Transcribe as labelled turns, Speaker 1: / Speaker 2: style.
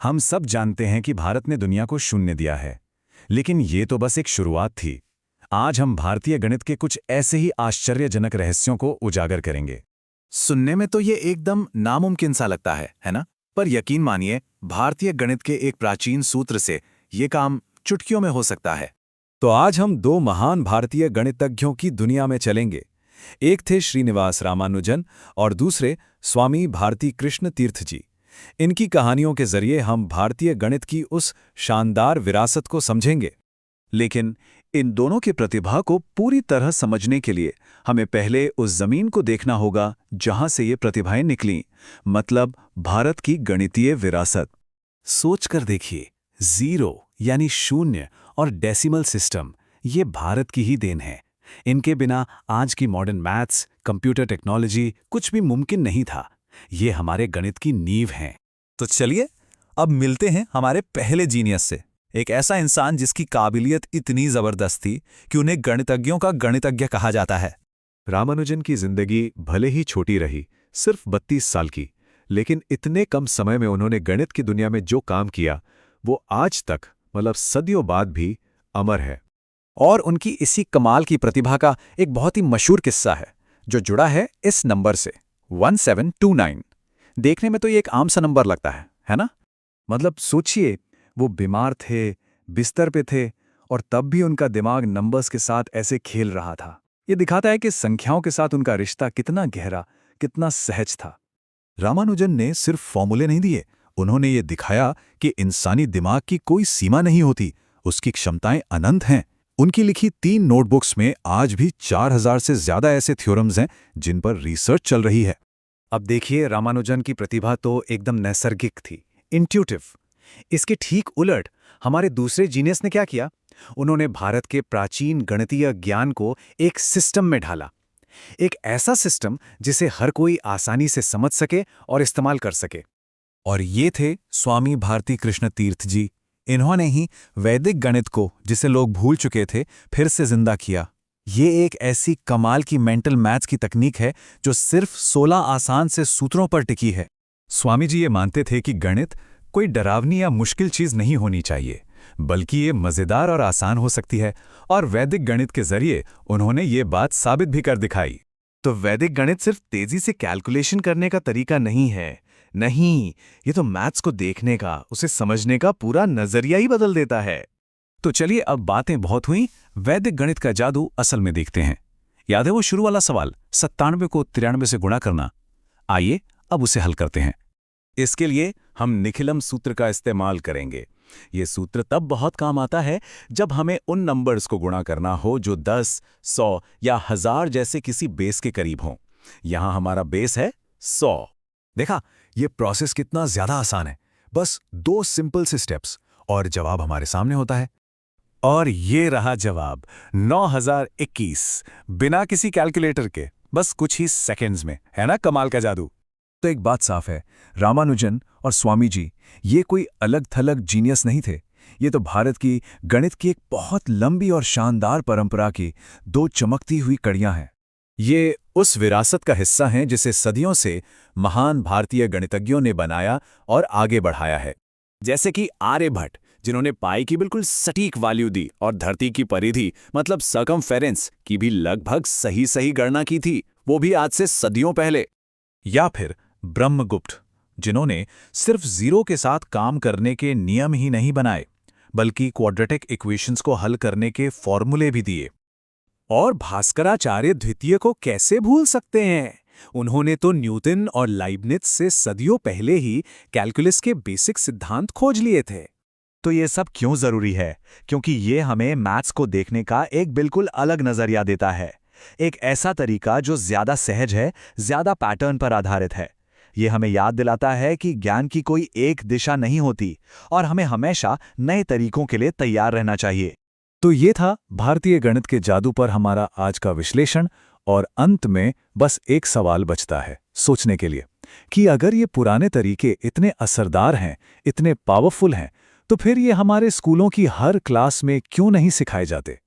Speaker 1: हम सब जानते हैं कि भारत ने दुनिया को शून्य दिया है, लेकिन ये तो बस एक शुरुआत थी। आज हम भारतीय गणित के कुछ ऐसे ही आश्चर्यजनक रहस्यों को उजागर करेंगे।
Speaker 2: सुनने में तो ये एकदम नामुमकिन सा लगता है ना? पर यकीन मानिए, भारतीय गणित के एक प्राचीन सूत्र से ये काम चुटकियों में हो सकता है।
Speaker 1: तो आज हम दो महान भारतीय गणितज्ञों की दुनिया में चलेंगे। एक थे श्रीनिवास रामानुजन और दूसरे स्वामी भारती कृष्ण तीर्थ जी। इनकी कहानियों के जरिए हम भारतीय गणित की उस शानदार विरासत को समझेंगे।
Speaker 2: लेकिन इन दोनों की प्रतिभा को पूरी तरह समझने के लिए हमें पहले उस जमीन को देखना होगा जहां से ये प्रतिभाएं निकलीं, मतलब भारत की गणितीय विरासत। सोचकर देखिए, जीरो यानी शून्य और डेसिमल सिस्टम, ये भारत की ही देन है। इनके बिना आज की मॉडर्न मैथ्स, कंप्यूटर टेक्नोलॉजी कुछ भी मुमकिन नहीं था। ये हमारे गणित की नींव हैं।
Speaker 3: तो चलिए अब मिलते हैं हमारे पहले जीनियस से, एक ऐसा इंसान जिसकी काबिलियत इतनी जबरदस्त थी कि उन्हें गणितज्ञों का गणितज्ञ कहा जाता है।
Speaker 4: रामानुजन की जिंदगी भले ही छोटी रही, सिर्फ 32 साल की, लेकिन इतने कम समय में उन्होंने गणित की दुनिया में जो काम किया वो आज तक, मतलब सदियों बाद भी अमर है।
Speaker 2: और उनकी इसी कमाल की प्रतिभा का एक बहुत ही मशहूर किस्सा है जो जुड़ा है इस नंबर से, 1729। देखने में तो ये एक आम सा नंबर लगता है ना? मतलब सोचिए, वो बीमार थे, बिस्तर पे थे, और तब भी उनका दिमाग नंबर्स के साथ ऐसे खेल रहा था। ये दिखाता है कि संख्याओं के साथ उनका रिश्ता कितना गहरा, कितना सहज था।
Speaker 4: रामानुजन ने सिर्फ फॉर्मूले नहीं दिए, उन्होंने ये दिखाया कि इंसानी दिमाग की कोई सीमा नहीं होती, उसकी क्षमताएं अनंत हैं। उनकी लिखी 3 नोटबुक्स में आज भी 4000 से ज्यादा ऐसे थ्योरम्स हैं जिन पर रिसर्च चल रही है।
Speaker 2: अब देखिए, रामानुजन की प्रतिभा तो एकदम नैसर्गिक थी, इंट्यूटिव। इसके ठीक उलट हमारे दूसरे जीनियस ने क्या किया? उन्होंने भारत के प्राचीन गणितीय ज्ञान को एक सिस्टम में ढाला। एक ऐसा सिस्टम जिसे हर कोई आसानी से समझ सके और इस्तेमाल कर सके।
Speaker 3: और ये थे स्वामी भारती कृष्ण तीर्थ जी। इन्होंने ही वैदिक गणित को, जिसे लोग भूल चुके थे, फिर से जिंदा किया। ये एक ऐसी कमाल की मेंटल मैथ्स की तकनीक है जो सिर्फ 16 आसान से सूत्रों पर टिकी है।
Speaker 1: स्वामी जी ये मानते थे कि गणित कोई डरावनी या मुश्किल चीज नहीं होनी चाहिए, बल्कि ये मजेदार और आसान हो सकती है, और वैदिक गणित के जरिए उन्होंने ये बात साबित भी कर दिखाई।
Speaker 2: तो वैदिक गणित सिर्फ तेजी से कैलकुलेशन करने का तरीका नहीं है, नहीं, ये तो मैथ्स को देखने का, उसे समझने का पूरा नजरिया ही बदल देता है।
Speaker 1: तो चलिए अब बातें बहुत हुई, वैदिक गणित का जादू असल में देखते हैं। याद है वो शुरू वाला सवाल, 97 को 93 से गुणा करना? आइए अब उसे हल करते हैं। इसके लिए हम निखिलम सूत्र का इस्तेमाल करेंगे। ये सूत्र तब बहुत काम आता है जब हमें उन नंबर्स को गुणा करना हो जो 10, 100 या 1000 जैसे किसी बेस के करीब हों। यहां हमारा बेस है 100।
Speaker 4: देखा, ये प्रोसेस कितना ज्यादा आसान है। बस 2 सिंपल से स्टेप्स और जवाब हमारे सामने होता है।
Speaker 1: और ये रहा जवाब, 9021, बिना किसी कैलकुलेटर के, बस कुछ ही सेकंड्स में। है ना कमाल का जादू?
Speaker 4: तो एक बात साफ है, रामानुजन और स्वामी जी ये कोई अलग थलग जीनियस नहीं थे। ये तो भारत की गणित की एक बहुत लंबी और शानदार परंपरा की 2 चमकती हुई कड़ियां हैं।
Speaker 2: ये उस विरासत का हिस्सा हैं जिसे सदियों से महान भारतीय गणितज्ञों ने बनाया और आगे बढ़ाया है। जैसे कि आर्यभट्ट, जिन्होंने पाई की बिल्कुल सटीक वैल्यू दी और धरती की परिधि, मतलब सर्कमफेरेंस की भी लगभग सही गणना की थी, वो भी आज से सदियों पहले।
Speaker 3: या फिर ब्रह्मगुप्त, जिन्होंने सिर्फ जीरो के साथ काम करने के नियम ही नहीं बनाए, बल्कि क्वाड्रेटिक इक्वेशंस को हल करने के फॉर्मूले भी दिए।
Speaker 2: और भास्कराचार्य द्वितीय को कैसे भूल सकते हैं? उन्होंने तो न्यूटन और लाइबनिज से सदियों पहले ही कैलकुलस के बेसिक सिद्धांत खोज लिए थे।
Speaker 3: तो ये सब क्यों जरूरी है? क्योंकि ये हमें मैथ्स को देखने का एक बिल्कुल अलग नजरिया देता है। एक ऐसा तरीका जो ज्यादा सहज है, ज्यादा पैटर्न पर आधारित है। ये हमें याद दिलाता है कि ज्ञान की कोई एक दिशा नहीं होती और हमें हमेशा नए तरीकों के लिए तैयार रहना चाहिए।
Speaker 4: तो ये था भारतीय गणित के जादू पर हमारा आज का विश्लेषण। और अंत में बस एक सवाल बचता है सोचने के लिए कि अगर ये पुराने तरीके इतने असरदार हैं, इतने पावरफुल हैं, तो फिर ये हमारे स्कूलों की हर क्लास में क्यों नहीं सिखाए जाते?